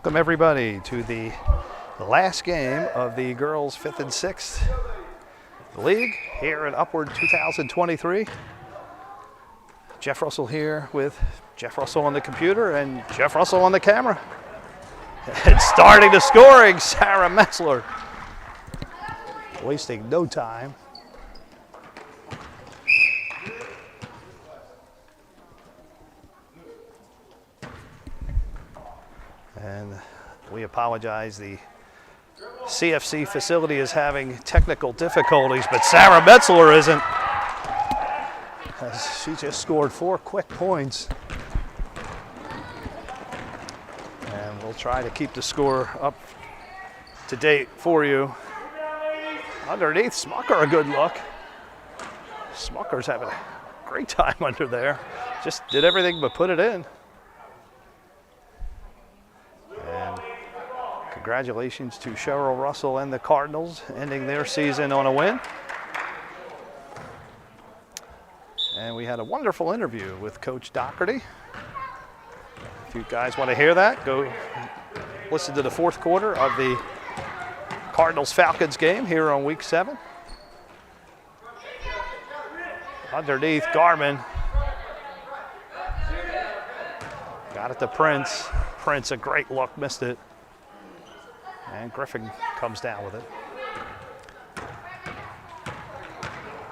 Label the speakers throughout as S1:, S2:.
S1: Welcome everybody to the last game of the girls 5th and 6th league here in Upward 2023. Jeff Russell here with Jeff Russell on the computer and Jeff Russell on the camera. And starting the scoring, Sarah Metzler. Wasting no time. And we apologize, the CFC facility is having technical difficulties, but Sarah Metzler isn't. As she just scored 4 quick points. And we'll try to keep the score up to date for you. Underneath, Smucker a good look. Smucker's having a great time under there. Just did everything but put it in. And congratulations to Cheryl Russell and the Cardinals ending their season on a win. And we had a wonderful interview with Coach Doherty. If you guys want to hear that, go listen to the 4th quarter of the Cardinals-Falcons game here on week 7. Underneath, Garmin. Got it to Prince. Prince, a great look, missed it. And Griffin comes down with it.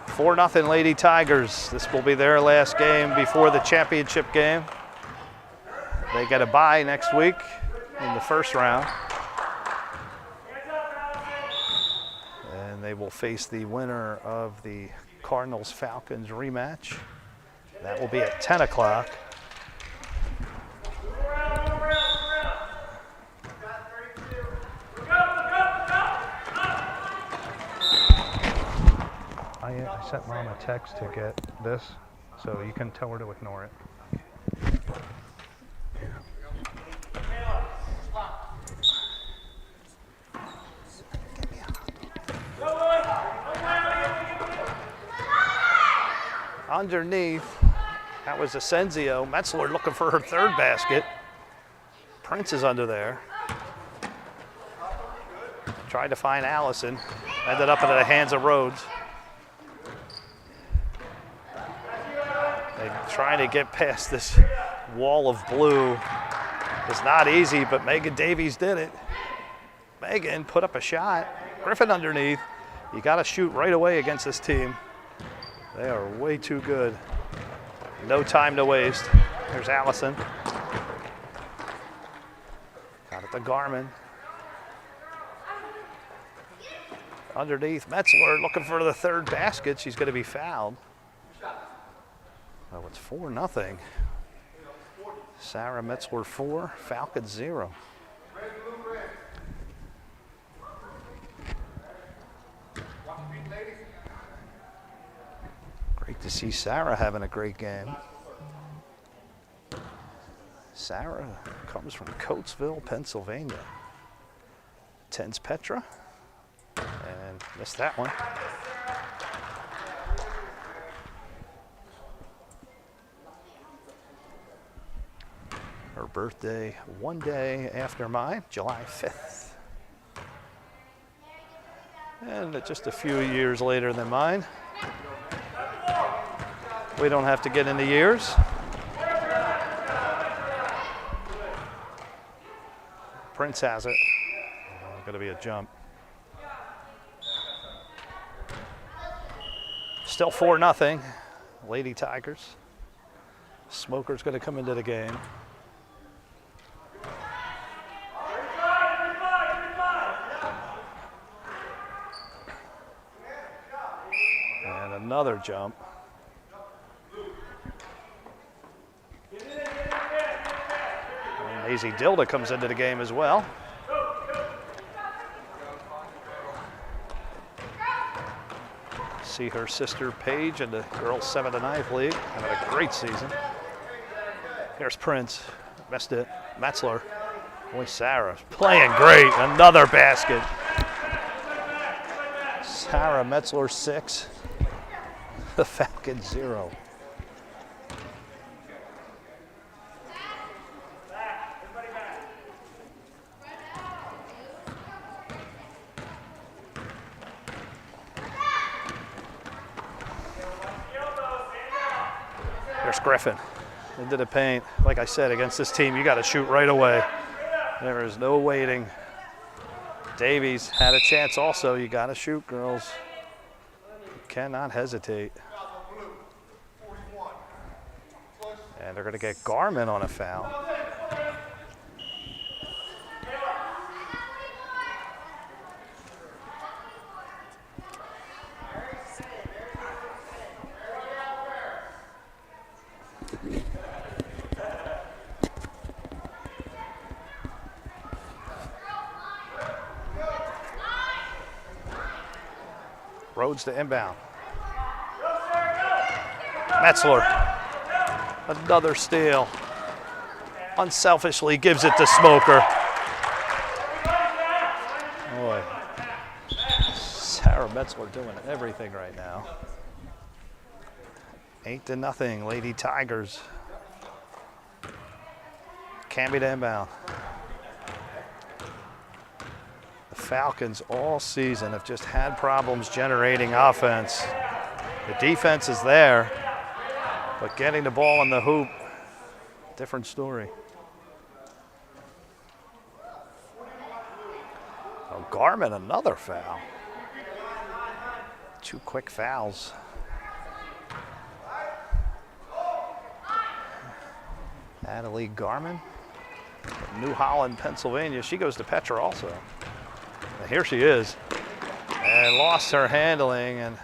S1: 4-0 Lady Tigers. This will be their last game before the championship game. They get a bye next week in the first round. And they will face the winner of the Cardinals-Falcons rematch. That will be at 10 o'clock. I sent Mom a text to get this, so you can tell her to ignore it. Underneath, that was Asensio. Metzler looking for her 3rd basket. Prince is under there. Tried to find Allison. Ended up into the hands of Rhodes. Trying to get past this wall of blue. It's not easy, but Megan Davies did it. Megan put up a shot. Griffin underneath. You got to shoot right away against this team. They are way too good. No time to waste. There's Allison. Got it to Garmin. Underneath, Metzler looking for the 3rd basket. She's going to be fouled. Oh, it's 4-0. Sarah Metzler 4, Falcons 0. Great to see Sarah having a great game. Sarah comes from Coatesville, Pennsylvania. Tens Petra, and missed that one. Her birthday one day after mine, July 5th. And just a few years later than mine. We don't have to get into years. Prince has it. Going to be a jump. Still 4-0. Lady Tigers. Smoker's going to come into the game. And another jump. And Maisie Dilda comes into the game as well. See her sister Paige in the girls 7th and 9th league having a great season. Here's Prince, missed it. Metzler, boy, Sarah playing great. Another basket. Sarah Metzler 6, the Falcons 0. There's Griffin into the paint. Like I said, against this team, you got to shoot right away. There is no waiting. Davies had a chance also. You got to shoot, girls. You cannot hesitate. And they're going to get Garmin on a foul. Rhodes to inbound. Metzler. Another steal. Unselfishly gives it to Smoker. Boy. Sarah Metzler doing everything right now. 8-0, Lady Tigers. Camby to inbound. The Falcons all season have just had problems generating offense. The defense is there, but getting the ball in the hoop, different story. Oh, Garmin, another foul. 2 quick fouls. Natalie Garmin, New Holland, Pennsylvania. She goes to Petra also. And here she is. And lost her handling, and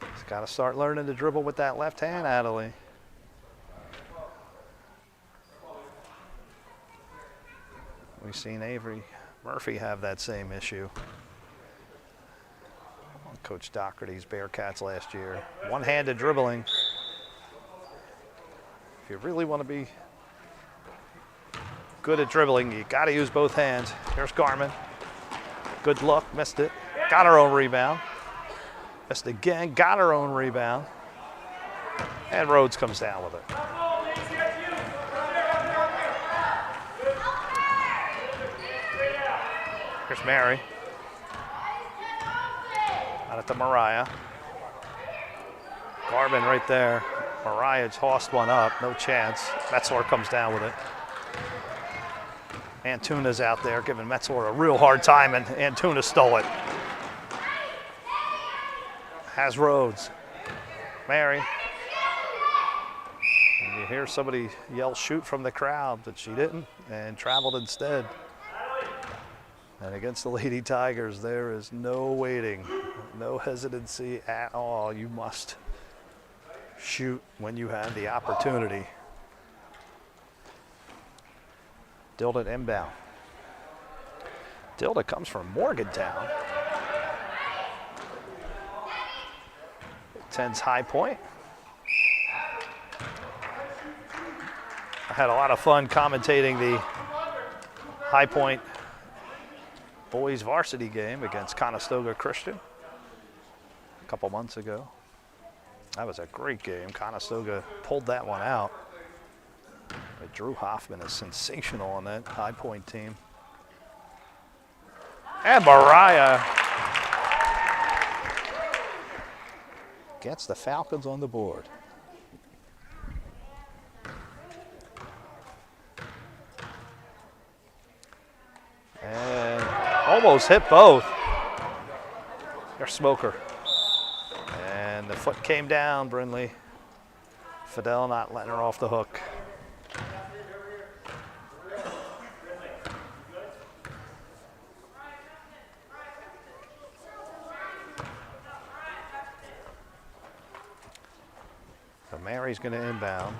S1: she's got to start learning to dribble with that left hand, Natalie. We've seen Avery Murphy have that same issue. Coach Doherty's Bearcats last year. One-handed dribbling. If you really want to be good at dribbling, you got to use both hands. Here's Garmin. Good luck, missed it. Got her own rebound. Missed again, got her own rebound. And Rhodes comes down with it. Here's Mary. Out at the Mariah. Garmin right there. Mariah tossed one up, no chance. Metzler comes down with it. Antuna's out there giving Metzler a real hard time, and Antuna stole it. Has Rhodes. Mary. And you hear somebody yell shoot from the crowd, but she didn't and traveled instead. And against the Lady Tigers, there is no waiting, no hesitancy at all. You must shoot when you have the opportunity. Dilda inbound. Dilda comes from Morgantown. 10's High Point. I had a lot of fun commentating the High Point boys varsity game against Conestoga Christian a couple months ago. That was a great game. Conestoga pulled that one out. But Drew Hoffman is sensational on that High Point team. And Mariah gets the Falcons on the board. And almost hit both. There's Smoker. And the foot came down, Brindley. Fidel not letting her off the hook. So Mary's going to inbound.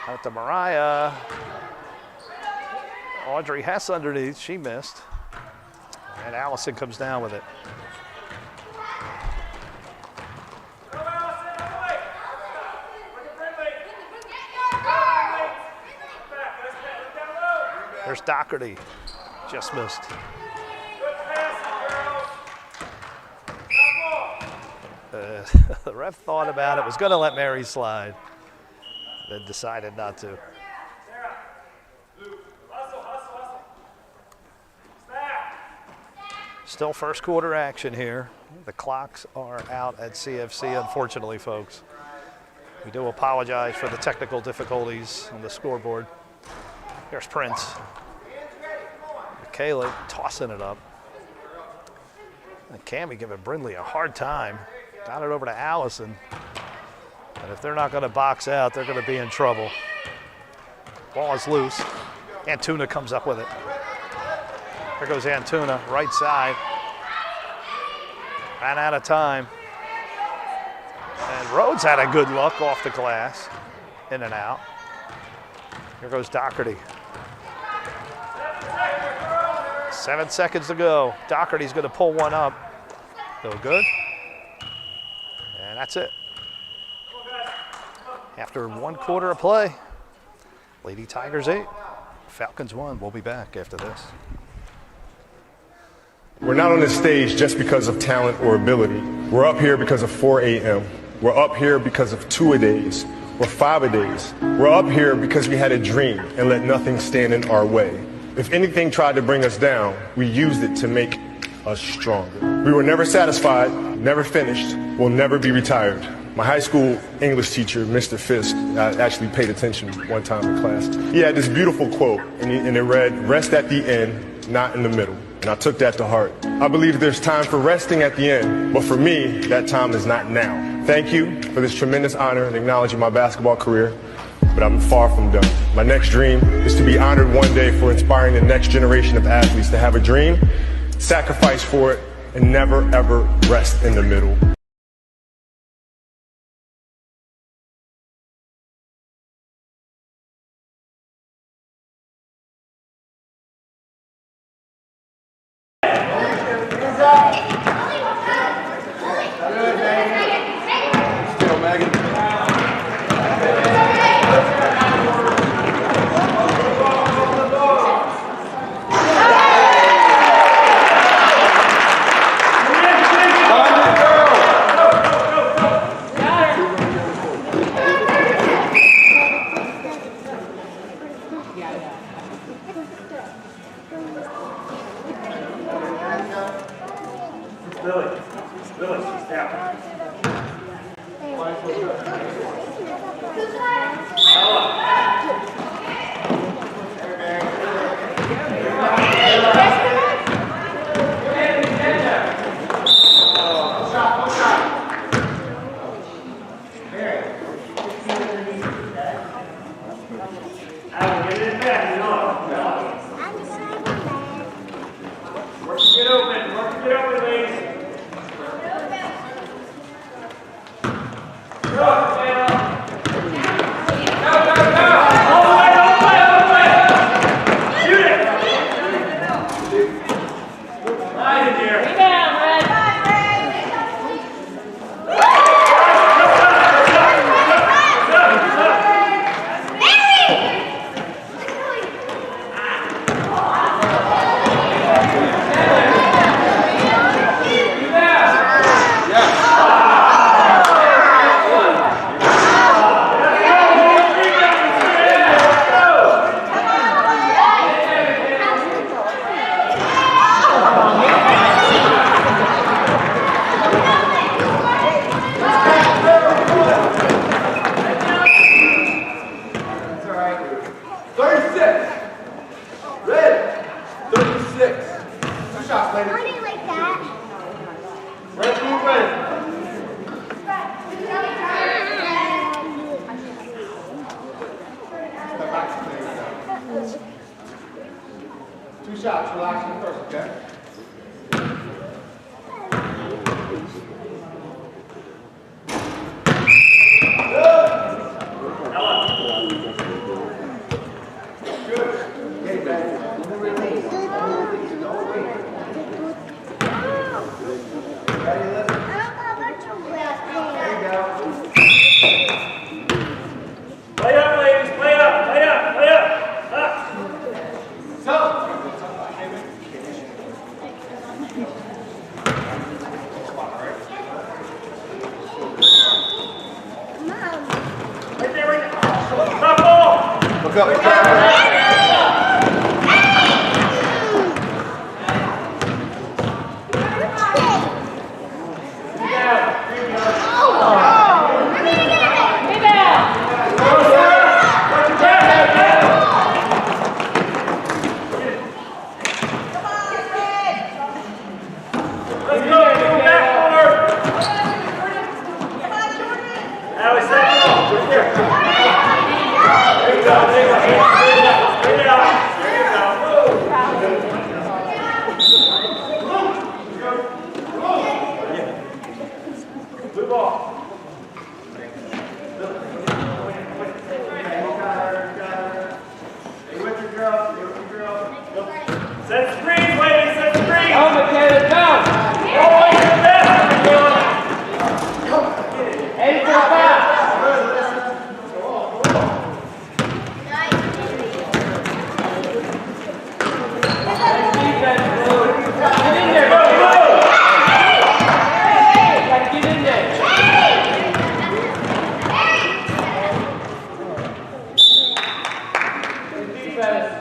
S1: Out to Mariah. Audrey Hess underneath, she missed. And Allison comes down with it. There's Doherty, just missed. The ref thought about it, was going to let Mary slide, then decided not to. Still first quarter action here. The clocks are out at CFC, unfortunately, folks. We do apologize for the technical difficulties on the scoreboard. Here's Prince. Michaela tossing it up. And Cammie giving Brindley a hard time. Got it over to Allison. And if they're not going to box out, they're going to be in trouble. Ball is loose. Antuna comes up with it. There goes Antuna, right side. Ran out of time. And Rhodes had a good look off the glass. In and out. Here goes Doherty. 7 seconds to go. Doherty's going to pull one up. No good. And that's it. After 1 quarter of play, Lady Tigers 8, Falcons 1. We'll be back after this.
S2: We're not on this stage just because of talent or ability. We're up here because of 4 a.m. We're up here because of 2-a-days or 5-a-days. We're up here because we had a dream and let nothing stand in our way. If anything tried to bring us down, we used it to make us stronger. We were never satisfied, never finished, will never be retired. My high school English teacher, Mr. Fisk, I actually paid attention one time in class. He had this beautiful quote, and it read, "Rest at the end, not in the middle." And I took that to heart. I believe there's time for resting at the end, but for me, that time is not now. Thank you for this tremendous honor and acknowledging my basketball career, but I'm far from done. My next dream is to be honored one day for inspiring the next generation of athletes to have a dream, sacrifice for it, and never ever rest in the middle.
S3: Set screens, ladies, set screens! Go, Michaela, go! Go away to the basket, Michaela! Aim for the pass! Get in there, go! Get in there! Defense.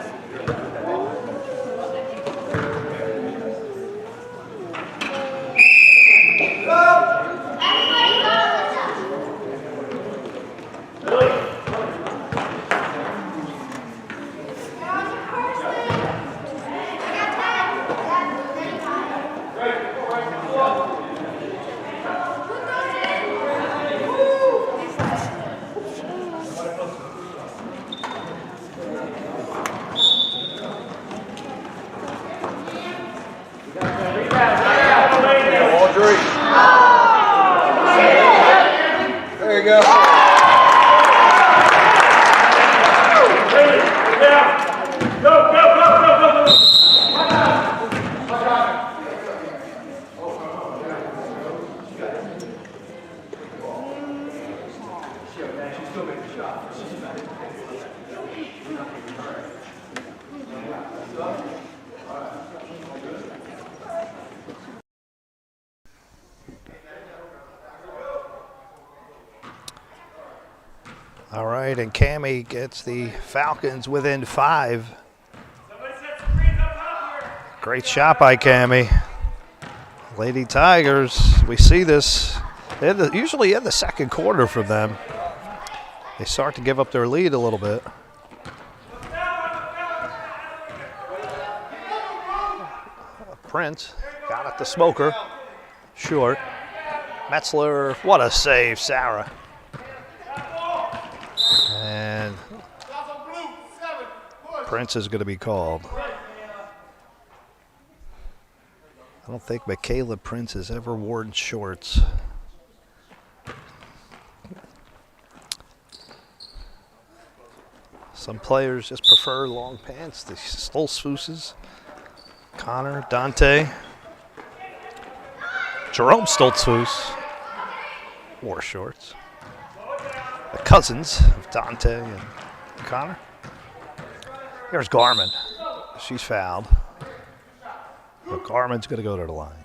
S4: There you go.
S1: All right, and Cammy gets the Falcons within 5. Great shot by Cammy. Lady Tigers, we see this. They're usually in the second quarter for them. They start to give up their lead a little bit. Prince got at the smoker. Short. Metzler, what a save, Sarah. And Prince is going to be called. I don't think Michaela Prince has ever worn shorts. Some players just prefer long pants. The Stoltzfuses, Connor, Dante. Jerome Stoltzfus wore shorts. The cousins of Dante and Connor. Here's Garmin. She's fouled. But Garmin's going to go to the line.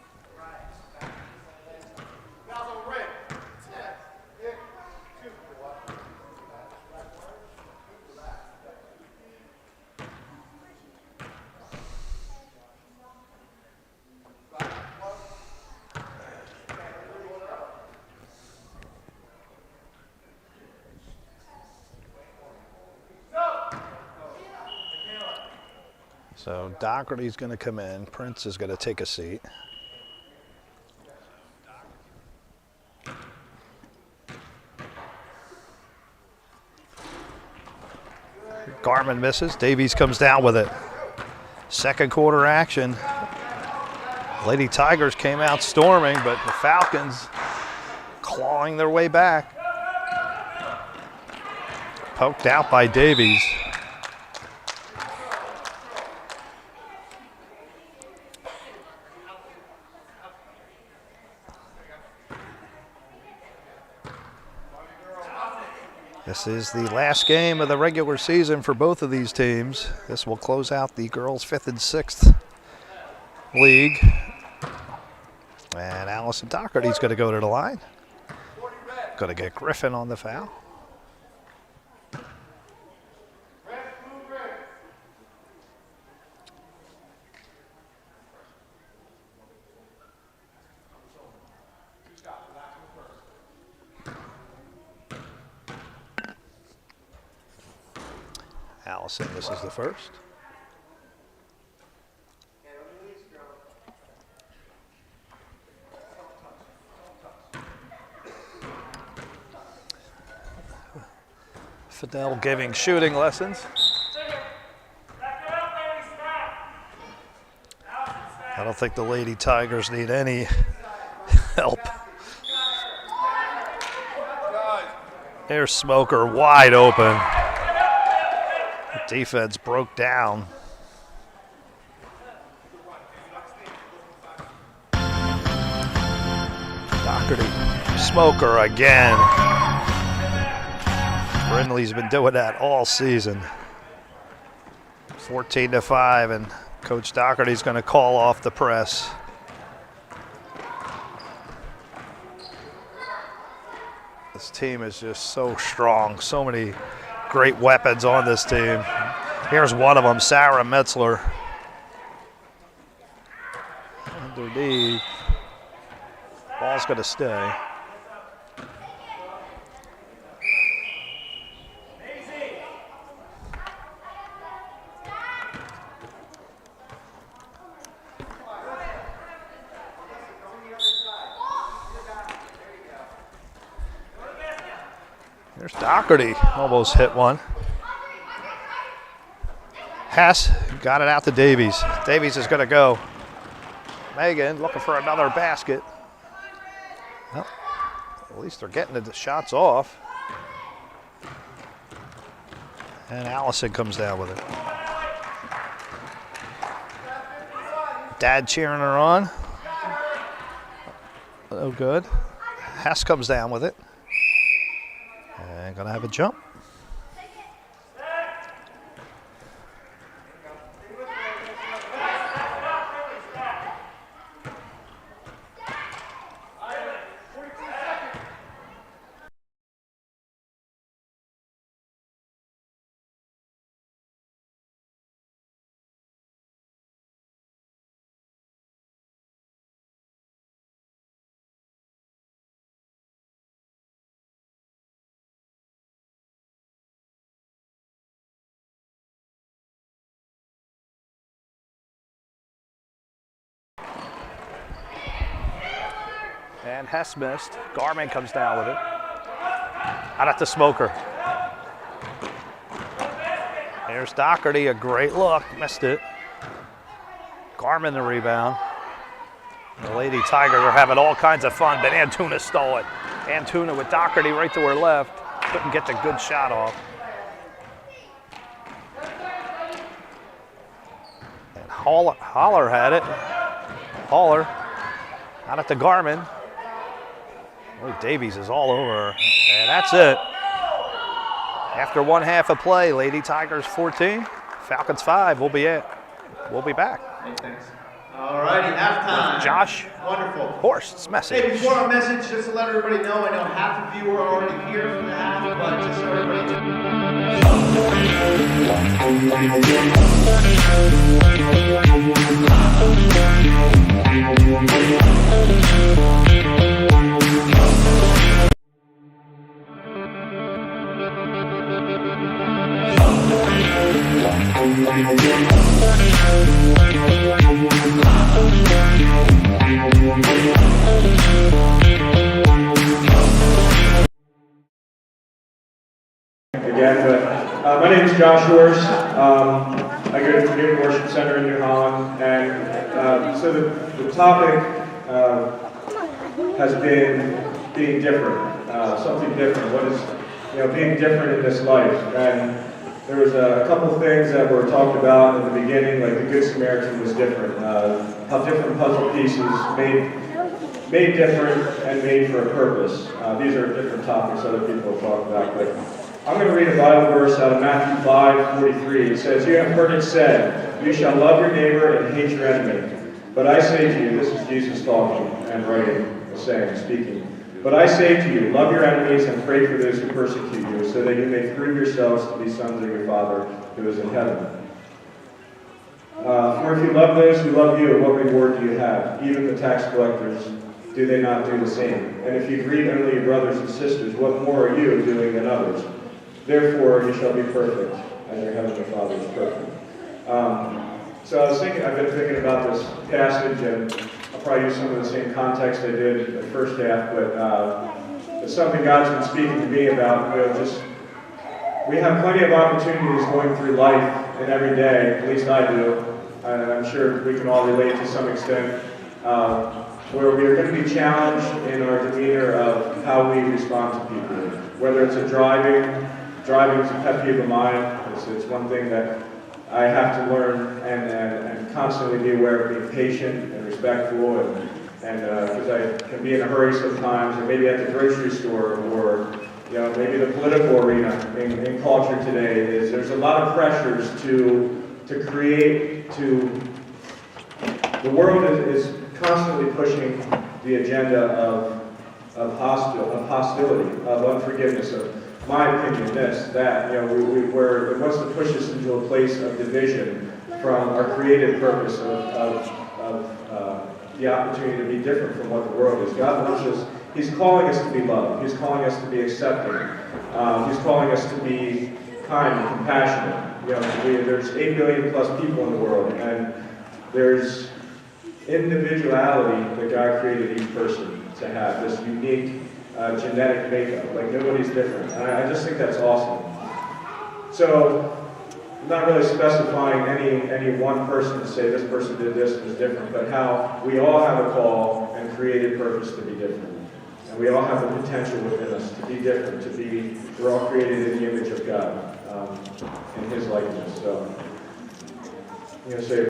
S1: So Doherty's going to come in. Prince is going to take a seat. Garmin misses. Davies comes down with it. Second quarter action. Lady Tigers came out storming, but the Falcons clawing their way back. Poked out by Davies. This is the last game of the regular season for both of these teams. This will close out the girls' 5th and 6th league. And Allison Doherty's going to go to the line. Going to get Griffin on the foul. Allison, this is the first. Fidel giving shooting lessons. I don't think the Lady Tigers need any help. There's Smoker wide open. The defense broke down. Doherty, Smoker again. Brindley's been doing that all season. 14-5, and Coach Doherty's going to call off the press. This team is just so strong. So many great weapons on this team. Here's one of them, Sarah Metzler. Underneath. Ball's going to stay. There's Doherty, almost hit one. Hess got it out to Davies. Davies is going to go. Megan looking for another basket. Well, at least they're getting the shots off. And Allison comes down with it. Dad cheering her on. Oh, good. Hess comes down with it. And gonna have a jump. And Hess missed. Garman comes down with it. Out at the Smoker. There's Doherty, a great look. Missed it. Garman the rebound. The Lady Tigers are having all kinds of fun, but Antuna stole it. Antuna with Doherty right to her left. Couldn't get the good shot off. And Holler had it. Holler out at the Garman. Boy, Davies is all over her. And that's it. After one half of play, Lady Tigers 14, Falcons 5. We'll be back.
S4: Hey, thanks. All righty, halftime.
S1: Josh.
S4: Wonderful.
S1: Horst's message.
S4: Hey, before our message, just to let everybody know, I know half of you are already here for the half, but just so everybody
S5: Again, but my name is Josh Horst. I go to the New Worship Center in New Holland, and so the topic has been being different, something different. What is being different in this life? And there was a couple of things that were talked about in the beginning, like the Good Samaritan was different, how different puzzle pieces made different and made for a purpose. These are different topics other people have talked about, but I'm going to read a Bible verse out of Matthew 5:43. It says, "You have heard it said, you shall love your neighbor and hate your enemy. But I say to you," this is Jesus talking and writing, saying, speaking, "But I say to you, love your enemies and pray for those who persecute you, so that you may prove yourselves to be sons of your Father who is in heaven. For if you love those who love you, what reward do you have? Even the tax collectors, do they not do the same? And if you greet only your brothers and sisters, what more are you doing than others? Therefore you shall be perfect, as your heavenly Father is perfect." So I've been thinking about this passage, and I'll probably use some of the same context I did in the first half, but it's something God's been speaking to me about, just we have plenty of opportunities going through life and every day, at least I do, and I'm sure we can all relate to some extent, where we are going to be challenged in our demeanor of how we respond to people. Whether it's a driving is a pet peeve of mine. It's one thing that I have to learn and constantly be aware of being patient and respectful, and because I can be in a hurry sometimes, or maybe at the grocery store, or maybe the political arena in culture today is there's a lot of pressures to create the world is constantly pushing the agenda of hostility, of unforgiveness, of my opinion, this, that, where it wants to push us into a place of division from our created purpose of the opportunity to be different from what the world is. God wants us, He's calling us to be loved. He's calling us to be accepting. He's calling us to be kind and compassionate. There's 8 billion plus people in the world, and there's individuality that God created each person to have, this unique genetic makeup, like nobody's different. And I just think that's awesome. So, I'm not really specifying any one person to say this person did this and is different, but how we all have a call and created purpose to be different. And we all have the potential within us to be different, we're all created in the image of God, in His likeness. So, I'm going to say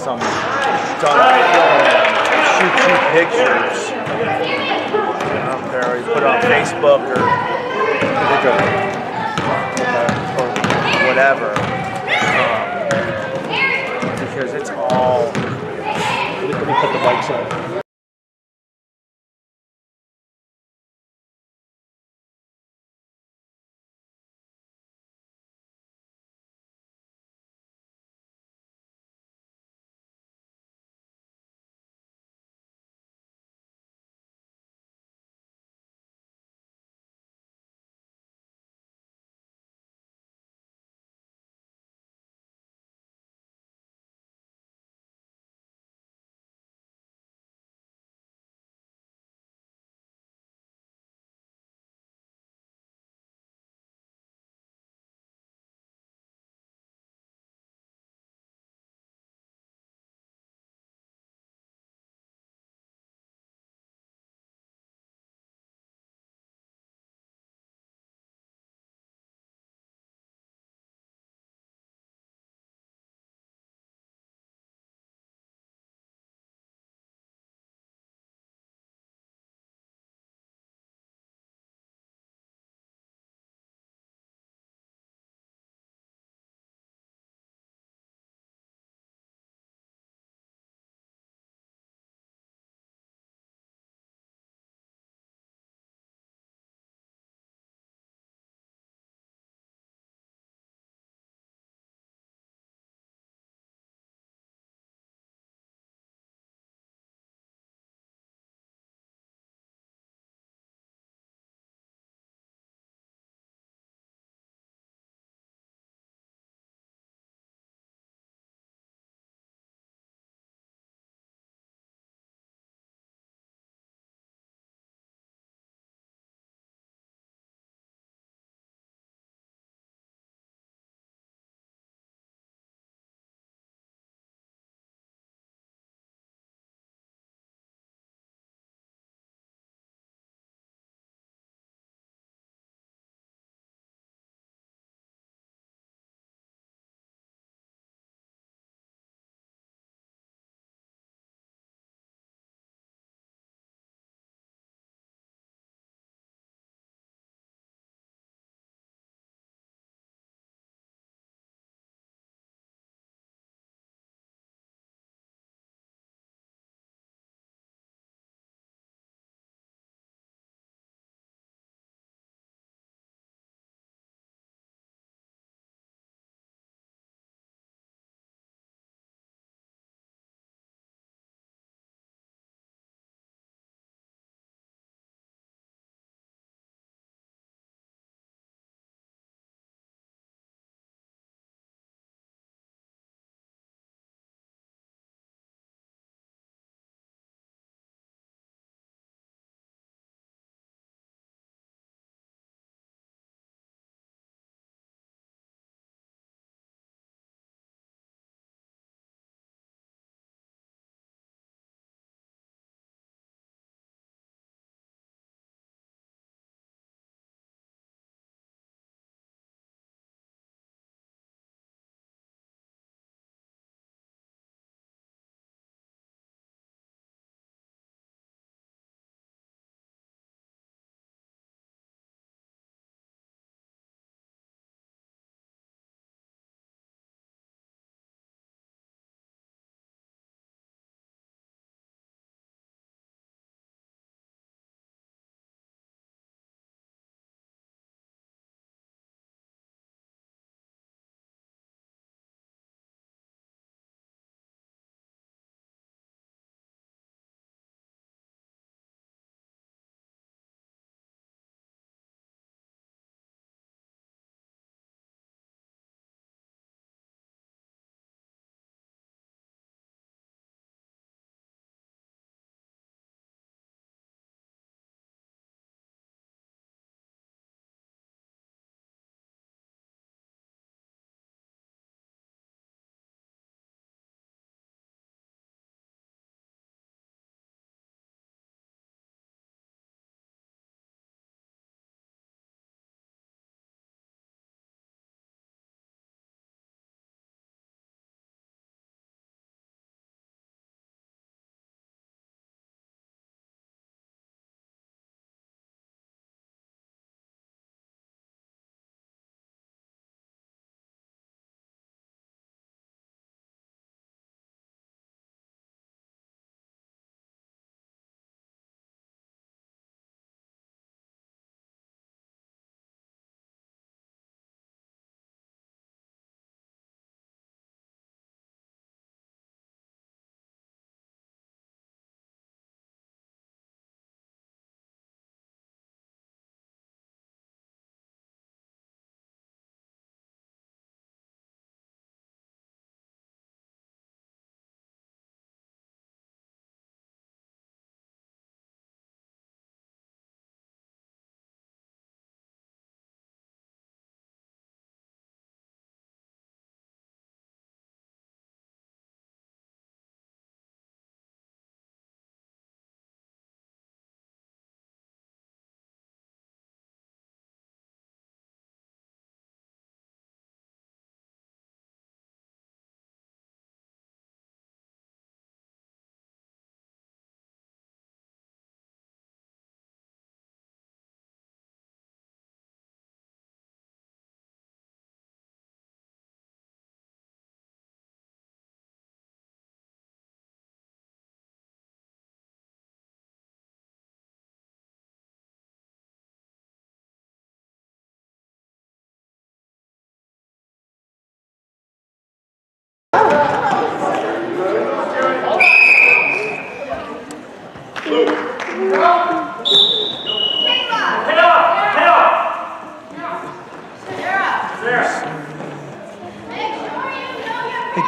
S6: some done film, shoot cheap pictures. Or put it on Facebook or whatever. Because it's all.
S1: Let me put the bikes on.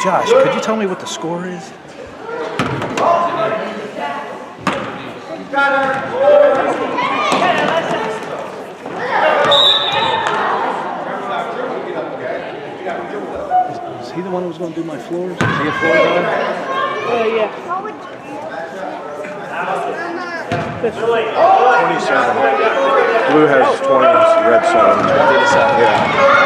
S1: Josh, could you tell me what the score is? Is he the one who was going to do my floors? Is he a floor guy?
S7: Yeah.
S6: 27. Blue has 20, red 7.
S1: 20 to 7.
S6: Yeah.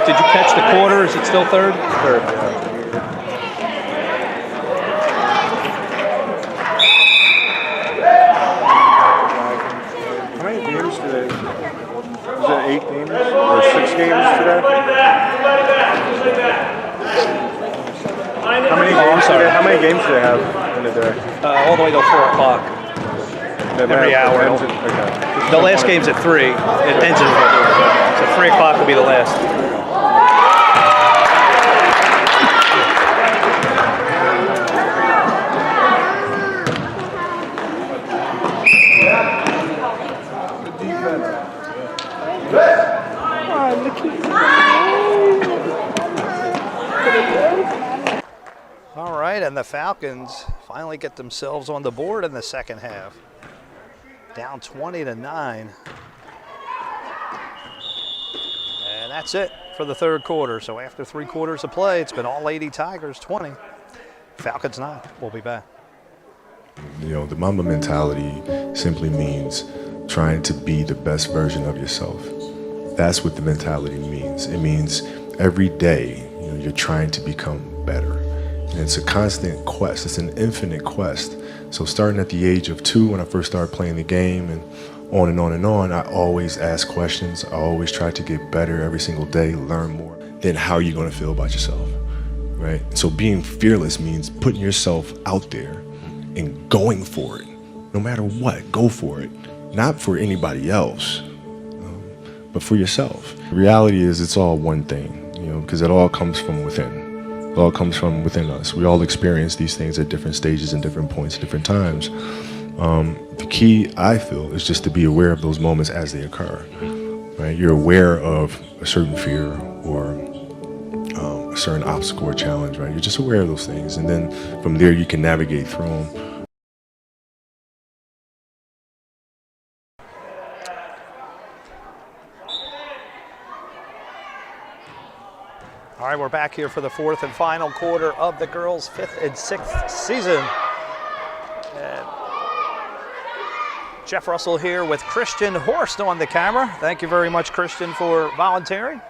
S1: Did you catch the quarter? Is it still third?
S6: Third, yeah. How many games today? Is it 8 games or 6 games today? How many games?
S1: sorry.
S6: How many games do they have in a day?
S1: All the way till 4 o'clock. Every hour.
S6: Okay.
S1: The last game's at 3. It ends at 4. So 3 o'clock will be the last. All right, and the Falcons finally get themselves on the board in the second half. Down 20 to 9. And that's it for the third quarter. So after 3 quarters of play, it's been all Lady Tigers 20. Falcons 9. We'll be back.
S2: You know, the Mamba mentality simply means trying to be the best version of yourself. That's what the mentality means. It means every day, you know, you're trying to become better. And it's a constant quest. It's an infinite quest. So starting at the age of 2, when I first started playing the game, and on and on and on, I always ask questions. I always try to get better every single day, learn more. Then how are you going to feel about yourself, right? So being fearless means putting yourself out there and going for it. No matter what, go for it. Not for anybody else, but for yourself. The reality is it's all one thing, you know, because it all comes from within. It all comes from within us. We all experience these things at different stages and different points, different times. The key, I feel, is just to be aware of those moments as they occur, right? You're aware of a certain fear or a certain obstacle or challenge, right? You're just aware of those things. And then from there, you can navigate through them.
S1: All right, we're back here for the 4th and final quarter of the girls' 5th and 6th season. And Jeff Russell here with Christian Horst on the camera. Thank you very much, Christian, for volunteering.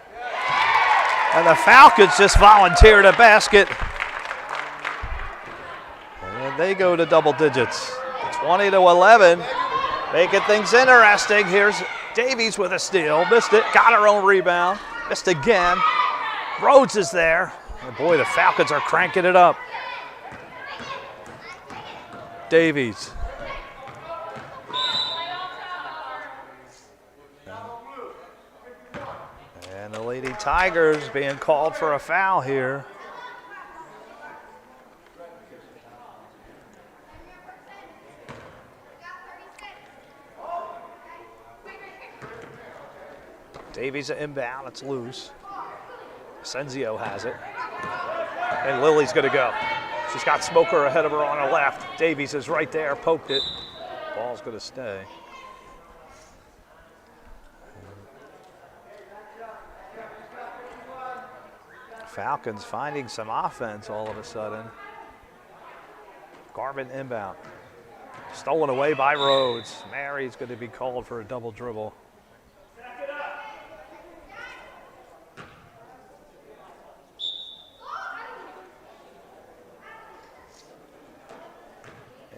S1: And the Falcons just volunteered a basket. And they go to double digits. 20 to 11, making things interesting. Here's Davies with a steal. Missed it, got her own rebound. Missed again. Rhodes is there. And boy, the Falcons are cranking it up. Davies. And the Lady Tigers being called for a foul here. Davies inbound, it's loose. Senzio has it. And Lily's gonna go. She's got Smoker ahead of her on her left. Davies is right there, poked it. Ball's gonna stay. Falcons finding some offense all of a sudden. Garvin inbound. Stolen away by Rhodes. Mary's gonna be called for a double dribble.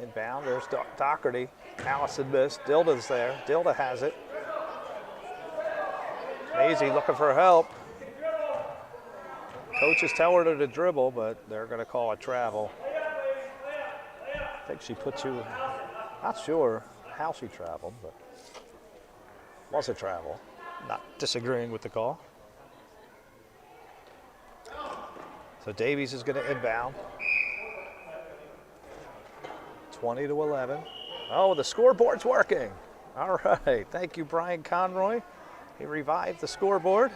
S1: Inbound, there's Doherty. Allison missed, Dilda's there. Dilda has it. Maisie looking for help. Coach is telling her to dribble, but they're gonna call a travel. I think she put you, not sure how she traveled, but was a travel. Not disagreeing with the call. So Davies is gonna inbound. 20 to 11. Oh, the scoreboard's working. All right, thank you, Brian Conroy. He revived the scoreboard.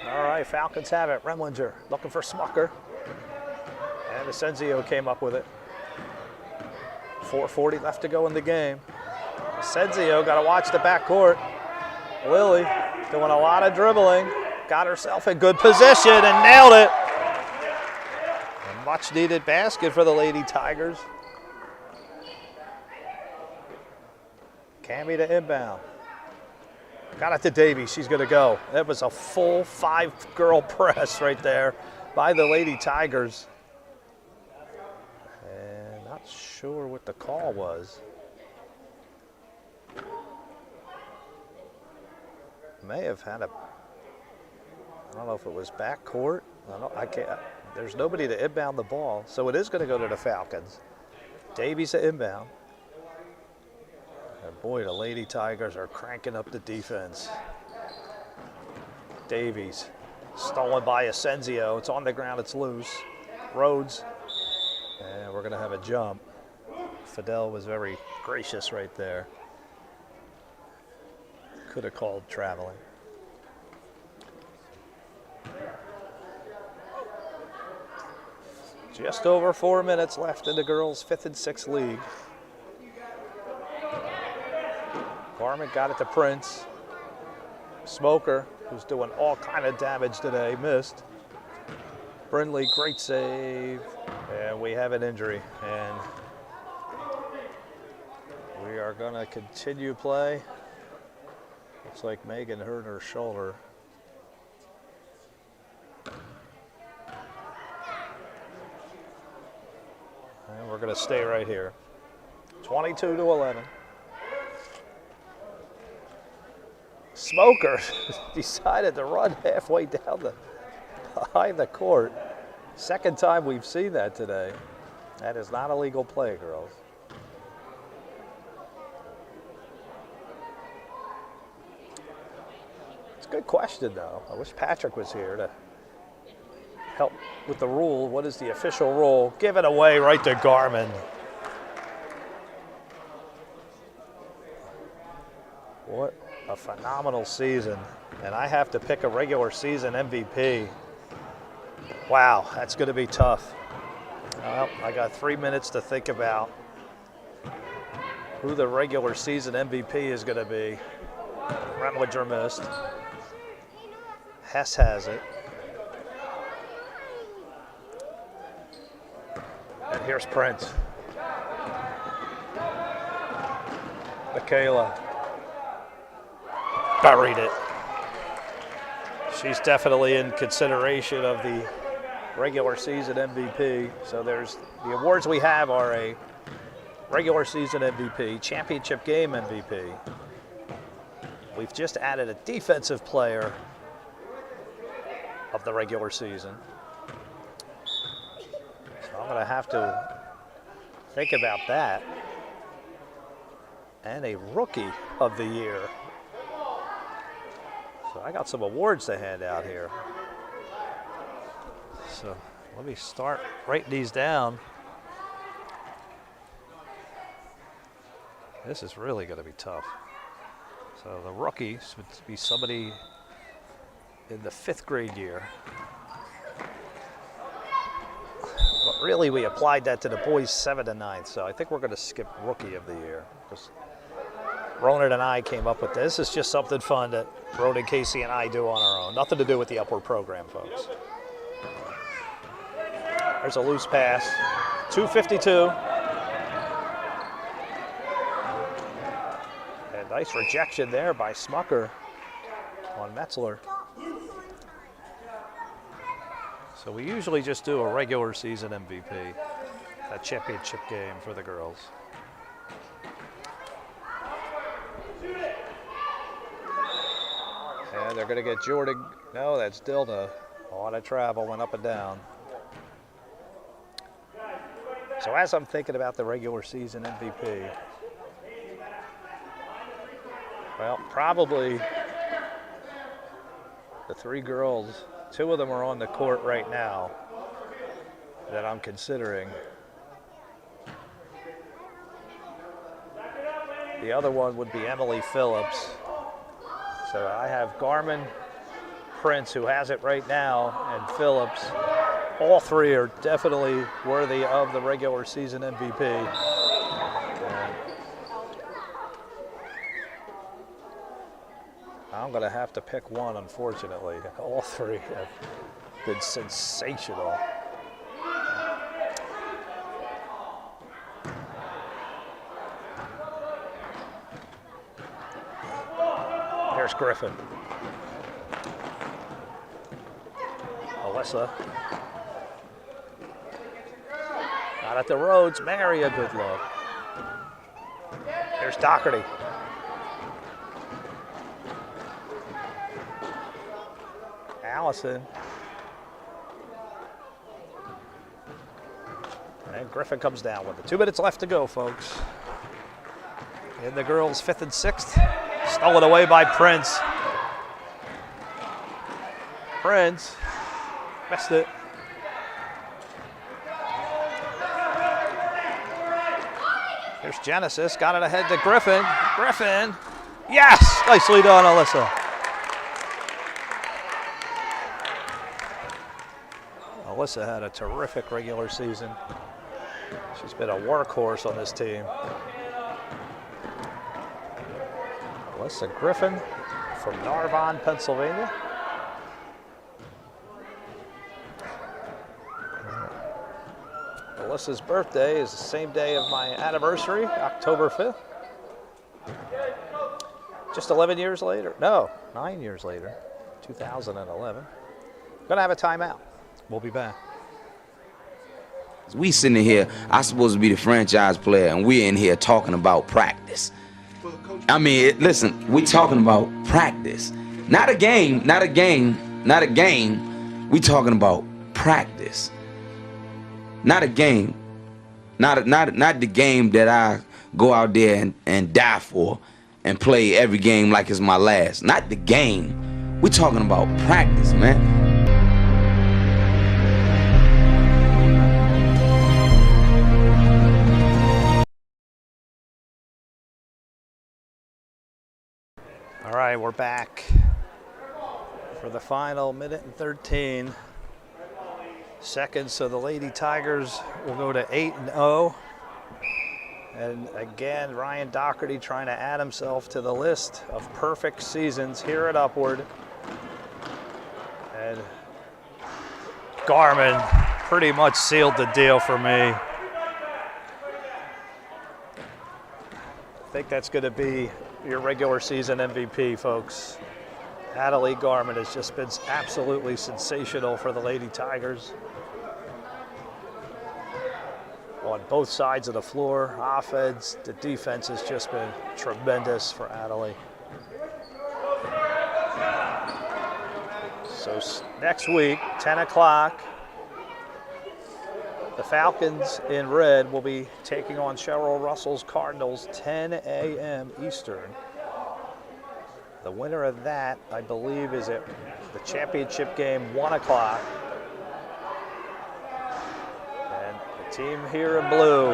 S1: All right, Falcons have it. Remlinger looking for Smucker. And Asensio came up with it. 4:40 left to go in the game. Asensio got to watch the backcourt. Lily doing a lot of dribbling. Got herself in good position and nailed it. A much needed basket for the Lady Tigers. Cammy to inbound. Got it to Davies. She's going to go. That was a full 5-girl press right there by the Lady Tigers. And not sure what the call was. May have had a, I don't know if it was backcourt. I can't. There's nobody to inbound the ball, so it is going to go to the Falcons. Davies to inbound. And boy, the Lady Tigers are cranking up the defense. Davies, stolen by Asensio. It's on the ground, it's loose. Rhodes, and we're gonna have a jump. Fidel was very gracious right there. Could have called traveling. Just over 4 minutes left in the girls' 5th and 6th league. Garment got it to Prince. Smoker, who's doing all kind of damage today, missed. Brindley, great save. And we have an injury. And we are going to continue play. Looks like Megan hurt her shoulder. And we're going to stay right here. 22-11. Smoker decided to run halfway down behind the court. Second time we've seen that today. That is not a legal play, girls. It's a good question, though. I wish Patrick was here to help with the rule. What is the official rule? Give it away right to Garmin. What a phenomenal season. And I have to pick a regular season MVP. Wow, that's going to be tough. Well, I got 3 minutes to think about who the regular season MVP is going to be. Remlinger missed. Hess has it. And here's Prince. Michaela buried it. She's definitely in consideration of the regular season MVP. So there's the awards we have are a regular season MVP, championship game MVP. We've just added a defensive player of the regular season. So I'm going to have to think about that. And a rookie of the year. So I got some awards to hand out here. So let me start writing these down. This is really going to be tough. So the rookies would be somebody in the 5th grade year. But really we applied that to the boys 7th and 9th. So I think we're going to skip rookie of the year. Just Ronan and I came up with this. This is just something fun that Ronan, Casey, and I do on our own. Nothing to do with the Upward program, folks. There's a loose pass. 2:52. And nice rejection there by Smucker on Metzler. So we usually just do a regular season MVP, a championship game for the girls. And they're going to get Jordan. No, that's Dilda. A lot of travel, went up and down. So as I'm thinking about the regular season MVP, well, probably the 3 girls, 2 of them are on the court right now that I'm considering. The other one would be Emily Phillips. So I have Garmin, Prince, who has it right now, and Phillips. All 3 are definitely worthy of the regular season MVP. And I'm going to have to pick one, unfortunately. All 3 have been sensational. Here's Griffin. Alyssa. Out at the Rhodes, Mary, a good look. Here's Doherty. Allison. And Griffin comes down with it. 2 minutes left to go, folks. In the girls' 5th and 6th. Stolen away by Prince. Prince missed it. Here's Genesis, got it ahead to Griffin. Griffin, yes! Nicely done, Alyssa. Alyssa had a terrific regular season. She's been a workhorse on this team. Alyssa Griffin from Narvon, Pennsylvania. Alyssa's birthday is the same day of my anniversary, October 5th. Just 11 years later. No, 9 years later, 2011. Gonna have a timeout. We'll be back.
S7: We sitting here, I'm supposed to be the franchise player, and we're in here talking about practice. I mean, listen, we're talking about practice. Not a game, not a game, not a game. We're talking about practice. Not a game. Not the game that I go out there and die for and play every game like it's my last. Not the game. We're talking about practice, man.
S1: All right, we're back for the final minute and 13 seconds. So the Lady Tigers will go to 8-0. And again, Ryan Doherty trying to add himself to the list of perfect seasons here at Upward. And Garmin pretty much sealed the deal for me. I think that's going to be your regular season MVP, folks. Natalie Garmin has just been absolutely sensational for the Lady Tigers. On both sides of the floor, offense, the defense has just been tremendous for Natalie. So next week, 10 o'clock, the Falcons in red will be taking on Cheryl Russell's Cardinals, 10 a.m. Eastern. The winner of that, I believe, is at the championship game, 1 o'clock. And the team here in blue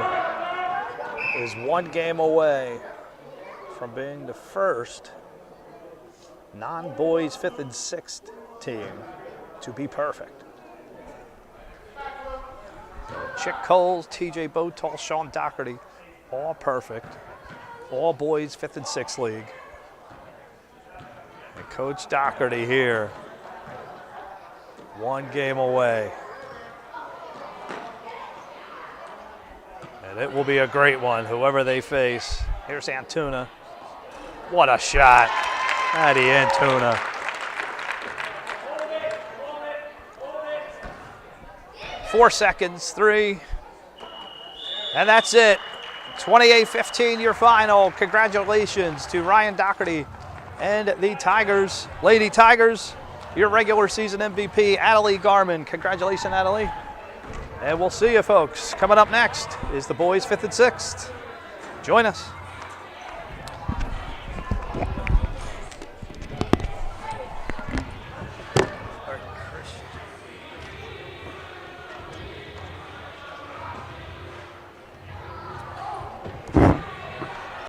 S1: is 1 game away from being the first non-boys 5th and 6th team to be perfect. Chick Coles, TJ Botol, Sean Doherty, all perfect. All boys 5th and 6th league. And Coach Doherty here, 1 game away. And it will be a great one, whoever they face. Here's Antuna. What a shot. Maddie Antuna. Four seconds, 3. And that's it. 28-15, your final. Congratulations to Ryan Doherty and the Tigers. Lady Tigers, your regular season MVP, Natalie Garmin. Congratulations, Natalie. And we'll see you, folks. Coming up next is the boys' 5th and 6th. Join us.